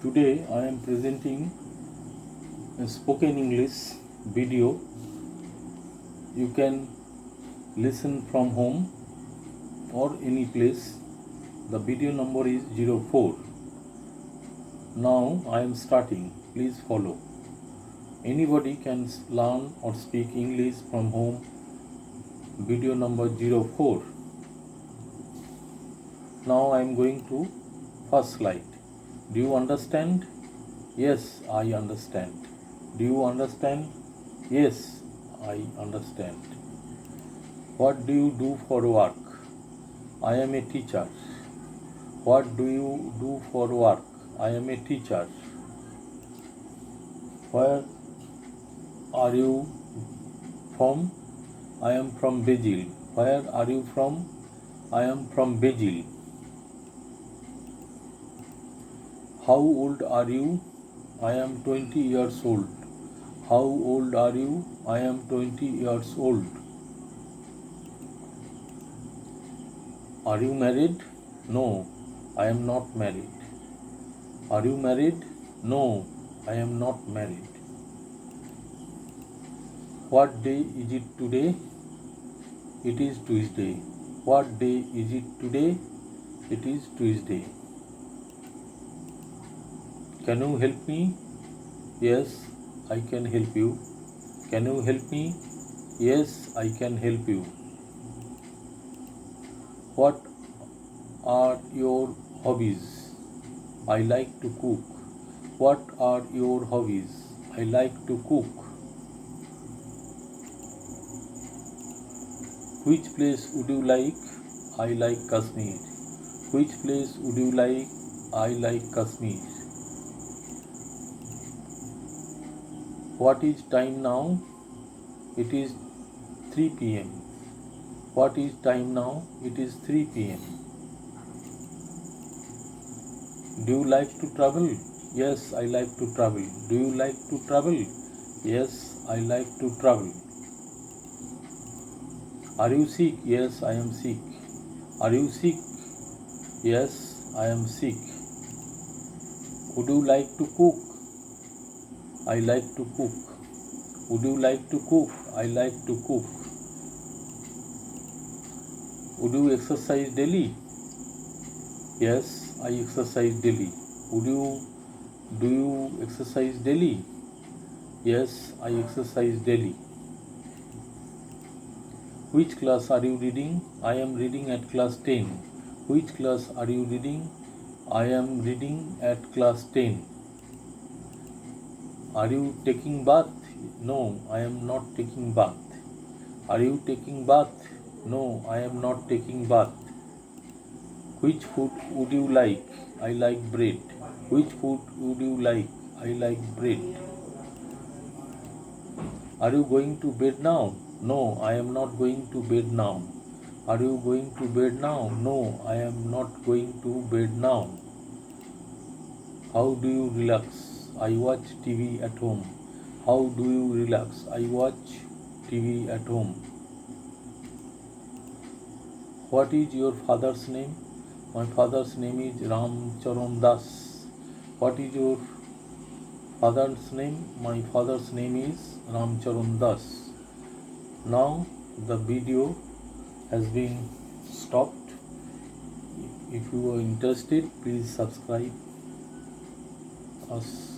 Today I am presenting a spoken English video. You can listen from home or any place. The video number is 04. Now I am starting. Please follow. Anybody can learn or speak English from home. Video number 04. Now I am going to first slide. Do you understand? Yes, I understand. Do you understand? Yes, I understand. What do you do for work? I am a teacher. What do you do for work? I am a teacher. Where are you from? I am from Brazil. Where are you from? I am from Brazil. How old are you? I am 20 years old. How old are you? I am 20 years old. Are you married? No, I am not married. Are you married? No, I am not married. What day is it today? It is Tuesday. What day is it today? It is Tuesday. Can you help me? Yes, I can help you. Can you help me? Yes, I can help you. What are your hobbies? I like to cook. What are your hobbies? I like to cook. Which place would you like? I like Kashmir. Which place would you like? I like Kashmir. What is time now? It is 3 p.m. What is time now? It is 3 p.m. Do you like to travel? Yes, I like to travel. Do you like to travel? Yes, I like to travel. Are you sick? Yes, I am sick. Are you sick? Yes, I am sick. Would you like to cook? I like to cook. Would you like to cook? I like to cook. Would you exercise daily? Yes, I exercise daily. Do you exercise daily? Yes, I exercise daily. Which class are you reading? I am reading at class 10. Which class are you reading? I am reading at class 10. Are you taking bath? No, I am not taking bath. Are you taking bath? No, I am not taking bath. Which food would you like? I like bread. Which food would you like? I like bread. Are you going to bed now? No, I am not going to bed now. Are you going to bed now? No, I am not going to bed now. How do you relax? I watch TV at home. How do you relax? I watch TV at home. What is your father's name? My father's name is Ram Charan Das. What is your father's name? My father's name is Ram Charan Das. Now the video has been stopped. If you are interested, please subscribe us.